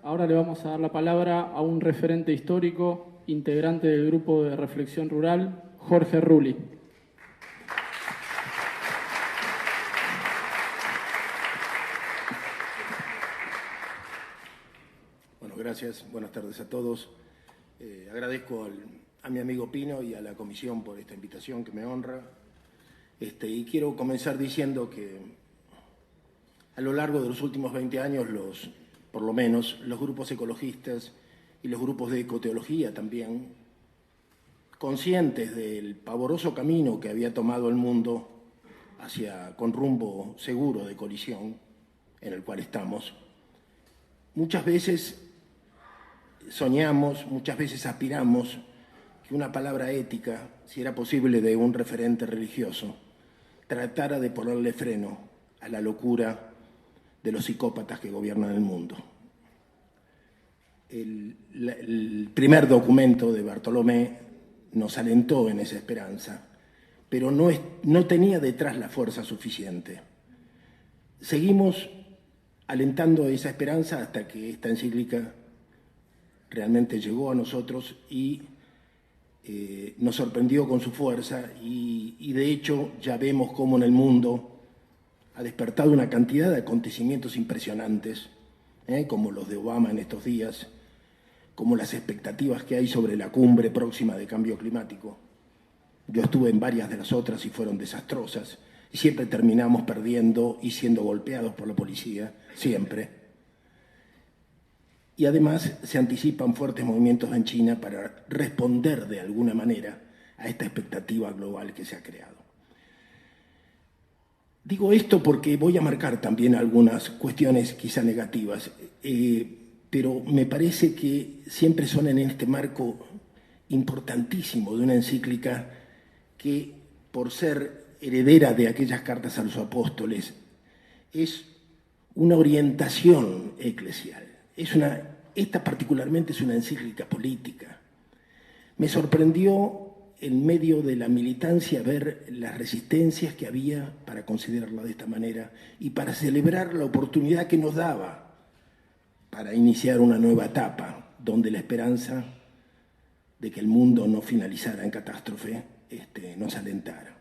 Ahora le vamos a dar la palabra a un referente histórico, integrante del Grupo de Reflexión Rural, Jorge Rulli. Bueno, gracias. Buenas tardes a todos. Agradezco a mi amigo Pino y a la comisión por esta invitación que me honra. Y quiero comenzar diciendo que a lo largo de los últimos 20 años, por lo menos, los grupos ecologistas y los grupos de ecoteología también, conscientes del pavoroso camino que había tomado el mundo con rumbo seguro de colisión, en el cual estamos, muchas veces soñamos, muchas veces aspiramos que una palabra ética, si era posible de un referente religioso, tratara de ponerle freno a la locura de los psicópatas que gobiernan el mundo. El primer documento de Bartolomé nos alentó en esa esperanza, pero no tenía detrás la fuerza suficiente. Seguimos alentando esa esperanza hasta que esta encíclica realmente llegó a nosotros y nos sorprendió con su fuerza y de hecho ya vemos cómo en el mundo ha despertado una cantidad de acontecimientos impresionantes, como los de Obama en estos días, como las expectativas que hay sobre la cumbre próxima de cambio climático. Yo estuve en varias de las otras y fueron desastrosas, y siempre terminamos perdiendo y siendo golpeados por la policía, siempre. Y además se anticipan fuertes movimientos en China para responder de alguna manera a esta expectativa global que se ha creado. Digo esto porque voy a marcar también algunas cuestiones quizá negativas, pero me parece que siempre son en este marco importantísimo de una encíclica que, por ser heredera de aquellas cartas a los apóstoles, es una orientación eclesial. Esta particularmente es una encíclica política. Me sorprendió en medio de la militancia ver las resistencias que había para considerarla de esta manera y para celebrar la oportunidad que nos daba para iniciar una nueva etapa donde la esperanza de que el mundo no finalizara en catástrofe nos alentara.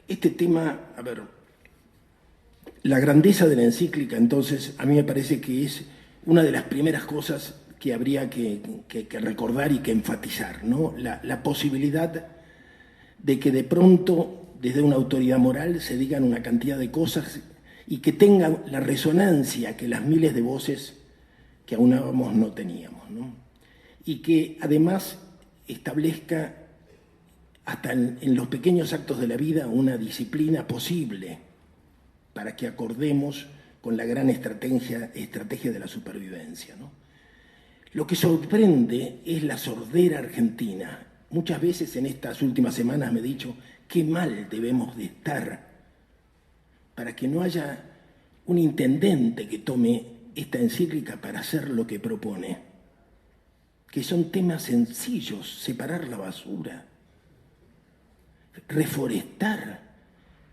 Este tema, la grandeza de la encíclica, entonces, a mí me parece que es una de las primeras cosas que habría que recordar y que enfatizar, ¿no? La posibilidad de que de pronto, desde una autoridad moral, se digan una cantidad de cosas y que tengan la resonancia que las miles de voces que aunábamos no teníamos, ¿no? Y que además establezca hasta en los pequeños actos de la vida una disciplina posible para que acordemos con la gran estrategia de la supervivencia, ¿no? Lo que sorprende es la sordera argentina. Muchas veces en estas últimas semanas me he dicho qué mal debemos de estar para que no haya un intendente que tome esta encíclica para hacer lo que propone, que son temas sencillos: separar la basura, reforestar.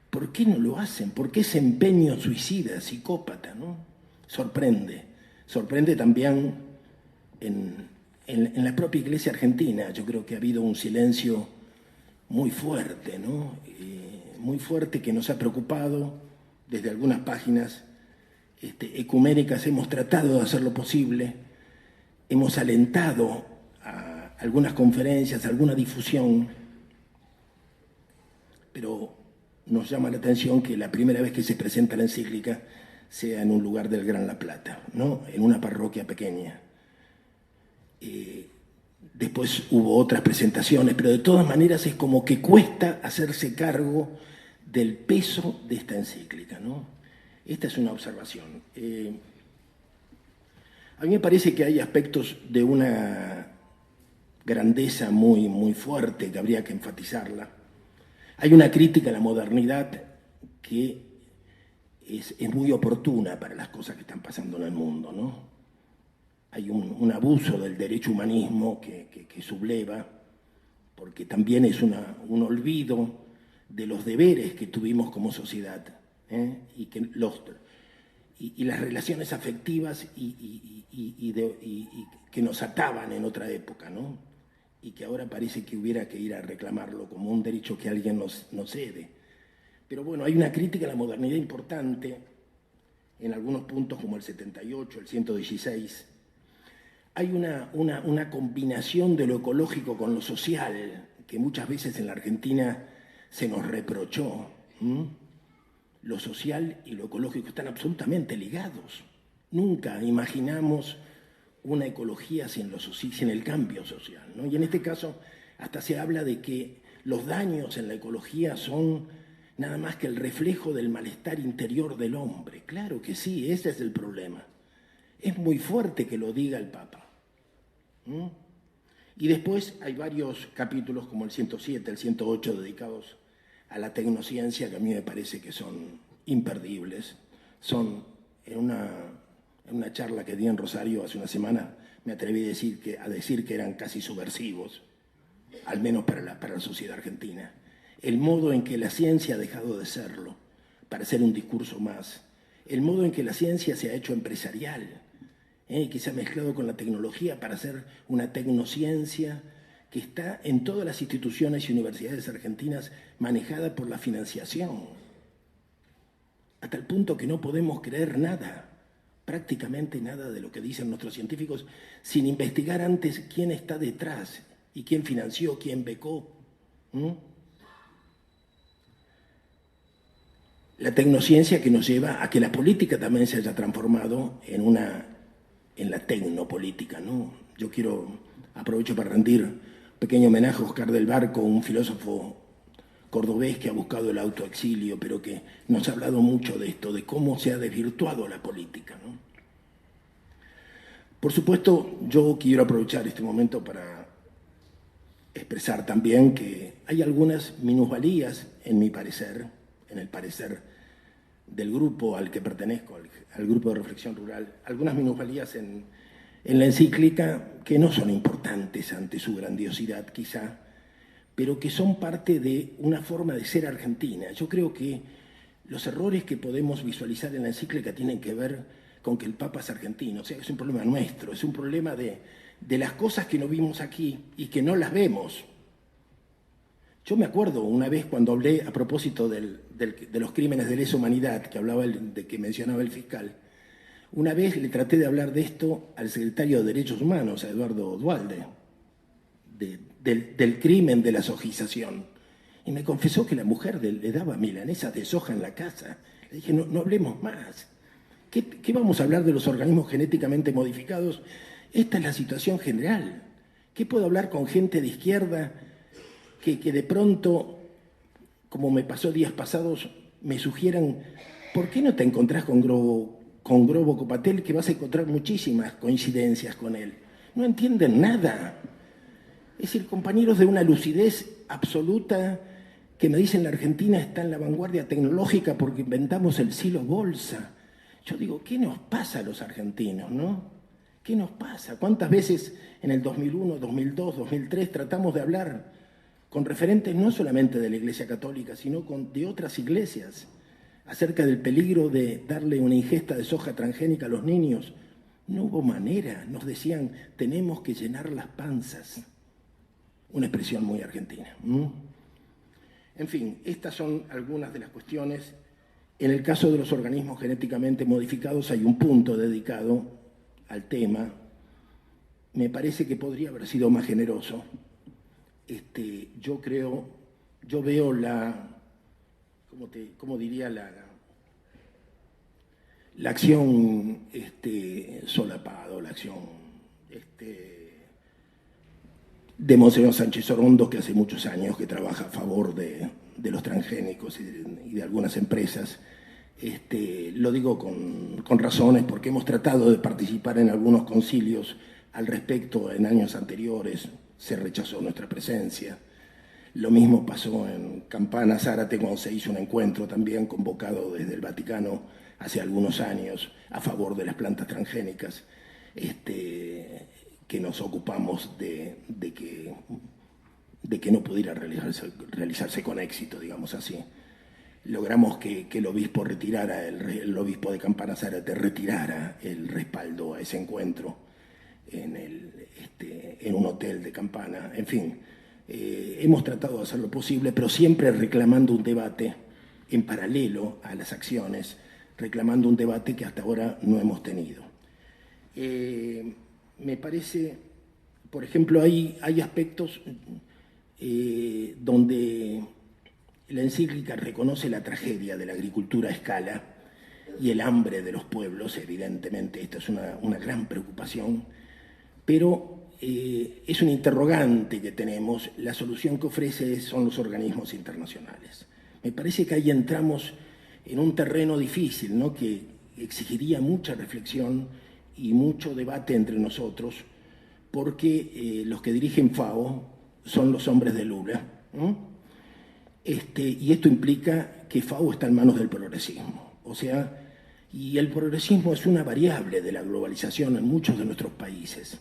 ¿Por qué no lo hacen? ¿Por qué ese empeño suicida, psicópata, ¿no? Sorprende también en la propia Iglesia argentina. Yo creo que ha habido un silencio muy fuerte, ¿no? Muy fuerte, que nos ha preocupado. Desde algunas páginas ecuménicas hemos tratado de hacer lo posible, hemos alentado a algunas conferencias, a alguna difusión, pero nos llama la atención que la primera vez que se presenta la encíclica sea en un lugar del Gran La Plata, ¿no? En una parroquia pequeña. Después hubo otras presentaciones, pero de todas maneras es como que cuesta hacerse cargo del peso de esta encíclica, ¿no? Esta es una observación. A mí me parece que hay aspectos de una grandeza muy, muy fuerte que habría que enfatizarla. Hay una crítica a la modernidad que es muy oportuna para las cosas que están pasando en el mundo, ¿no? Hay un abuso del derecho humanismo que subleva, porque también es un olvido de los deberes que tuvimos como sociedad, y las relaciones afectivas que nos ataban en otra época, ¿no? Y que ahora parece que hubiera que ir a reclamarlo como un derecho que alguien nos cede. Pero bueno, hay una crítica a la modernidad importante en algunos puntos como el 78, el 116. Hay una combinación de lo ecológico con lo social que muchas veces en la Argentina se nos reprochó. Lo social y lo ecológico están absolutamente ligados. Nunca imaginamos una ecología sin el cambio social, ¿no? Y en este caso hasta se habla de que los daños en la ecología son nada más que el reflejo del malestar interior del hombre. Claro que sí, ese es el problema. Es muy fuerte que lo diga el Papa. Y después hay varios capítulos como el 107, el 108 dedicados a la tecnociencia que a mí me parece que son imperdibles. Son, en una charla que di en Rosario hace una semana, me atreví a decir que eran casi subversivos, al menos para la sociedad argentina. El modo en que la ciencia ha dejado de serlo, para ser un discurso más. El modo en que la ciencia se ha hecho empresarial, que se ha mezclado con la tecnología para hacer una tecnociencia que está en todas las instituciones y universidades argentinas manejada por la financiación, hasta el punto que no podemos creer nada, prácticamente nada de lo que dicen nuestros científicos, sin investigar antes quién está detrás y quién financió, quién becó. La tecnociencia que nos lleva a que la política también se haya transformado en la tecnopolítica, ¿no? Yo aprovecho para rendir un pequeño homenaje a Oscar del Barco, un filósofo cordobés que ha buscado el autoexilio, pero que nos ha hablado mucho de esto, de cómo se ha desvirtuado la política, ¿no? Por supuesto, yo quiero aprovechar este momento para expresar también que hay algunas minusvalías, en mi parecer, en el parecer del grupo al que pertenezco, al grupo de reflexión rural, algunas minusvalías en la encíclica que no son importantes ante su grandiosidad quizá, pero que son parte de una forma de ser argentina. Yo creo que los errores que podemos visualizar en la encíclica tienen que ver con que el Papa es argentino. O sea, es un problema nuestro, es un problema de las cosas que no vimos aquí y que no las vemos. Yo me acuerdo una vez cuando hablé a propósito de los crímenes de lesa humanidad, que mencionaba el fiscal, una vez le traté de hablar de esto al secretario de Derechos Humanos, a Eduardo Duhalde, del crimen de la sojización. Y me confesó que la mujer le daba milanesas de soja en la casa. Le dije, no hablemos más. ¿Qué vamos a hablar de los organismos genéticamente modificados? Esta es la situación general. ¿Qué puedo hablar con gente de izquierda que de pronto, como me pasó días pasados, me sugieran, ¿por qué no te encontrás con Grobo Copatel, que vas a encontrar muchísimas coincidencias con él? No entienden nada. Es decir, compañeros de una lucidez absoluta que me dicen la Argentina está en la vanguardia tecnológica porque inventamos el silo bolsa. Yo digo, ¿qué nos pasa a los argentinos, no? ¿Qué nos pasa? ¿Cuántas veces en el 2001, 2002, 2003 tratamos de hablar con referentes no solamente de la Iglesia Católica, sino de otras iglesias, acerca del peligro de darle una ingesta de soja transgénica a los niños? No hubo manera, nos decían, tenemos que llenar las panzas. Una expresión muy argentina. En fin, estas son algunas de las cuestiones. En el caso de los organismos genéticamente modificados hay un punto dedicado al tema. Me parece que podría haber sido más generoso. Yo veo ¿cómo diría? La acción solapado, la acción de Monseñor Sánchez Orondo, que hace muchos años que trabaja a favor de los transgénicos y de algunas empresas. Lo digo con razones porque hemos tratado de participar en algunos concilios al respecto en años anteriores, se rechazó nuestra presencia. Lo mismo pasó en Campana, Zárate, cuando se hizo un encuentro también convocado desde el Vaticano hace algunos años a favor de las plantas de que no pudiera realizarse con éxito, digamos así. Logramos que el obispo retirara, el obispo de Campana Zárate retirara el respaldo a ese encuentro en un hotel de Campana. En fin, hemos tratado de hacer lo posible, pero siempre reclamando un debate en paralelo a las acciones, reclamando un debate que hasta ahora no hemos tenido. Me parece, por ejemplo, hay aspectos donde la encíclica reconoce la tragedia de la agricultura a escala y el hambre de los pueblos, evidentemente, esta es una gran preocupación, pero es un interrogante que tenemos, la solución que ofrece son los organismos internacionales. Me parece que ahí entramos en un terreno difícil, ¿no?, que exigiría mucha reflexión y mucho debate entre nosotros, porque los que dirigen FAO son los hombres de Lula, ¿no? Y esto implica que FAO está en manos del progresismo. O sea, y el progresismo es una variable de la globalización en muchos de nuestros países.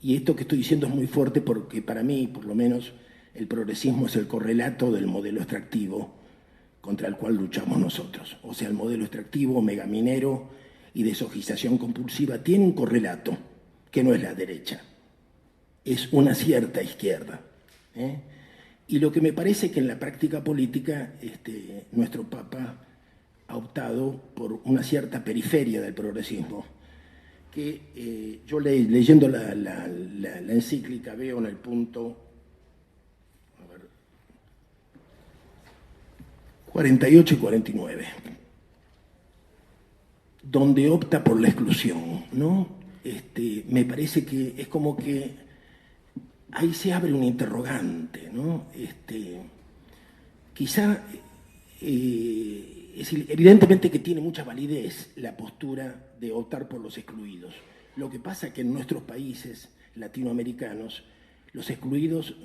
Y esto que estoy diciendo es muy fuerte porque para mí, por lo menos, el progresismo es el correlato del modelo extractivo contra el cual luchamos nosotros. O sea, el modelo extractivo, megaminero y de sojización compulsiva tiene un correlato que no es la derecha, es una cierta izquierda, ¿eh? Y lo que me parece que en la práctica política nuestro Papa ha optado por una cierta periferia del progresismo, que yo leyendo la encíclica veo en el punto 48 y 49, donde opta por la exclusión, ¿no? Me parece que es como que ahí se abre un interrogante, ¿no? Quizá, evidentemente que tiene mucha validez la postura de optar por los excluidos. Lo que pasa es que en nuestros países latinoamericanos, los excluidos,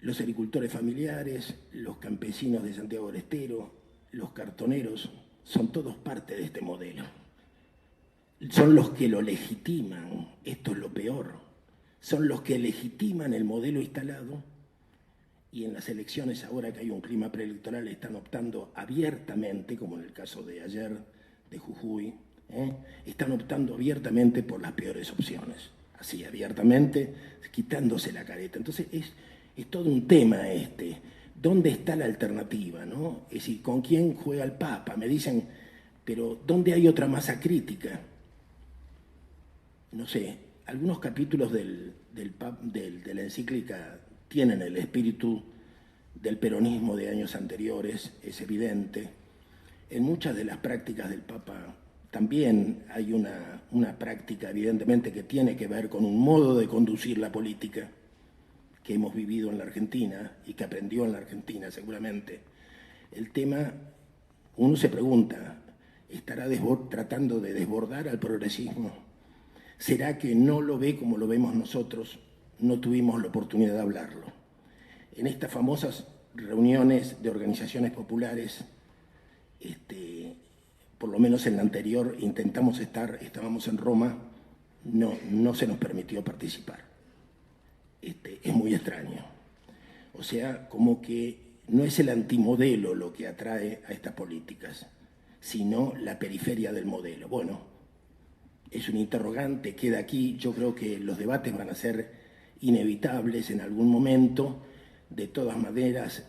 los agricultores familiares, los campesinos de Santiago del Estero, los cartoneros, son todos parte de este modelo. Son los que lo legitiman, esto es lo peor. Son los que legitiman el modelo instalado y en las elecciones, ahora que hay un clima preelectoral, están optando abiertamente, como en el caso de ayer de Jujuy, están optando abiertamente por las peores opciones, así abiertamente, quitándose la careta. Entonces es todo un tema ¿dónde está la alternativa, no? Es decir, ¿con quién juega el Papa? Me dicen, pero ¿dónde hay otra masa crítica? No sé. Algunos capítulos de la encíclica tienen el espíritu del peronismo de años anteriores, es evidente. En muchas de las prácticas del Papa también hay una práctica, evidentemente, que tiene que ver con un modo de conducir la política que hemos vivido en la Argentina y que aprendió en la Argentina seguramente. El tema, uno se pregunta, ¿estará tratando de desbordar al progresismo? ¿Será que no lo ve como lo vemos nosotros? No tuvimos la oportunidad de hablarlo. En estas famosas reuniones de organizaciones populares, por lo menos en la anterior intentamos estábamos en Roma, no se nos permitió participar. Es muy extraño. O sea, como que no es el antimodelo lo que atrae a estas políticas, sino la periferia del modelo. Bueno, es un interrogante, queda aquí. Yo creo que los debates van a ser inevitables en algún momento. De todas maneras,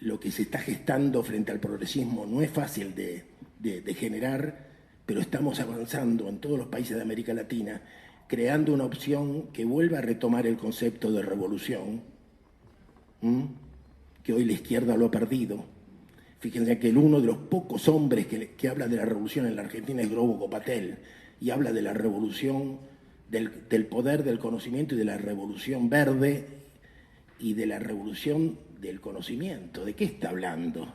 lo que se está gestando frente al progresismo no es fácil de generar, pero estamos avanzando en todos los países de América Latina, creando una opción que vuelva a retomar el concepto de revolución, que hoy la izquierda lo ha perdido. Fíjense que uno de los pocos hombres que habla de la revolución en la Argentina es Grobo Copatel, y habla de la revolución, del poder del conocimiento y de la revolución verde y de la revolución del conocimiento. ¿De qué está hablando?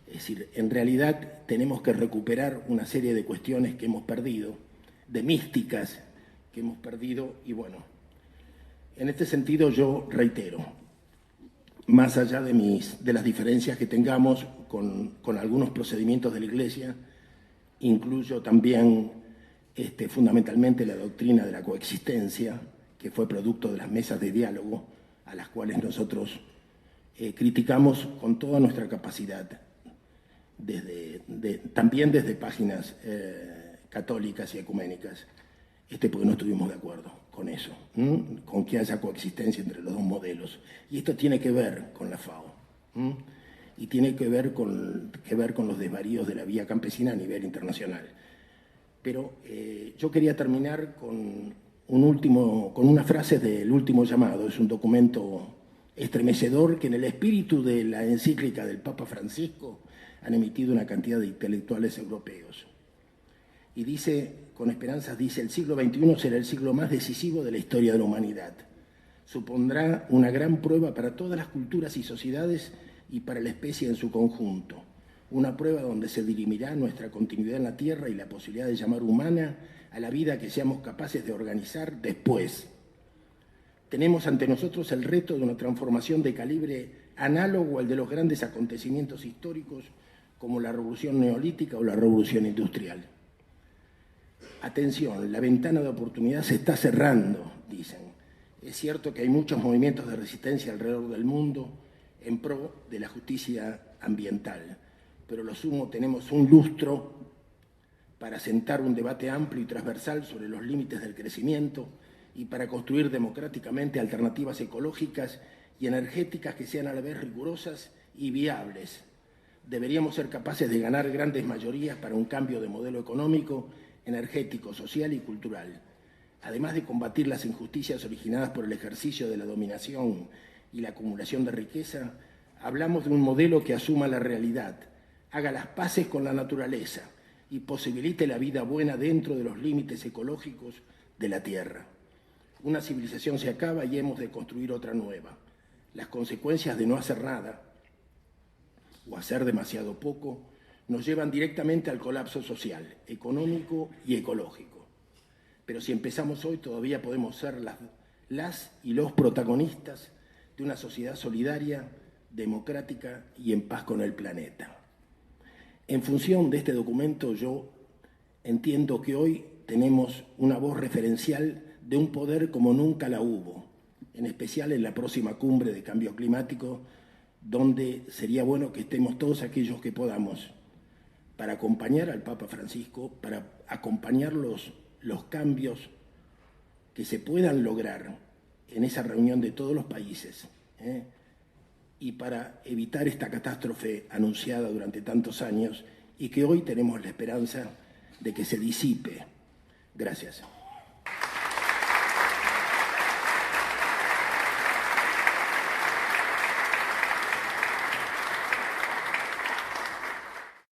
Es decir, en realidad tenemos que recuperar una serie de cuestiones que hemos perdido, de místicas que hemos perdido, y bueno, en este sentido yo reitero, más allá de las diferencias que tengamos con algunos procedimientos de la Iglesia, incluyo también fundamentalmente la doctrina de la coexistencia, que fue producto de las mesas de diálogo a las cuales nosotros criticamos con toda nuestra capacidad, también desde páginas católicas y ecuménicas, porque no estuvimos de acuerdo con eso, con que haya coexistencia entre los dos modelos. Y esto tiene que ver con la FAO, y tiene que ver con los desvaríos de la vía campesina a nivel internacional. Pero yo quería terminar con una frase del Último Llamado. Es un documento estremecedor que, en el espíritu de la encíclica del Papa Francisco, han emitido una cantidad de intelectuales europeos. Y dice, con esperanzas, dice: el siglo XXI será el siglo más decisivo de la historia de la humanidad. Supondrá una gran prueba para todas las culturas y sociedades y para la especie en su conjunto. Una prueba donde se dirimirá nuestra continuidad en la Tierra y la posibilidad de llamar humana a la vida que seamos capaces de organizar después. Tenemos ante nosotros el reto de una transformación de calibre análogo al de los grandes acontecimientos históricos como la Revolución Neolítica o la Revolución Industrial. Atención, la ventana de oportunidad se está cerrando, dicen. Es cierto que hay muchos movimientos de resistencia alrededor del mundo en pro de la justicia ambiental, pero lo sumo, tenemos un lustro para sentar un debate amplio y transversal sobre los límites del crecimiento y para construir democráticamente alternativas ecológicas y energéticas que sean a la vez rigurosas y viables. Deberíamos ser capaces de ganar grandes mayorías para un cambio de modelo económico, energético, social y cultural. Además de combatir las injusticias originadas por el ejercicio de la dominación y la acumulación de riqueza, hablamos de un modelo que asuma la realidad, haga las paces con la naturaleza y posibilite la vida buena dentro de los límites ecológicos de la Tierra. Una civilización se acaba y hemos de construir otra nueva. Las consecuencias de no hacer nada o hacer demasiado poco nos llevan directamente al colapso social, económico y ecológico. Pero si empezamos hoy, todavía podemos ser las y los protagonistas de una sociedad solidaria, democrática y en paz con el planeta. En función de este documento, yo entiendo que hoy tenemos una voz referencial de un poder como nunca la hubo, en especial en la próxima cumbre de cambio climático, donde sería bueno que estemos todos aquellos que podamos para acompañar al Papa Francisco, para acompañar los cambios que se puedan lograr en esa reunión de todos los países, y para evitar esta catástrofe anunciada durante tantos años y que hoy tenemos la esperanza de que se disipe. Gracias.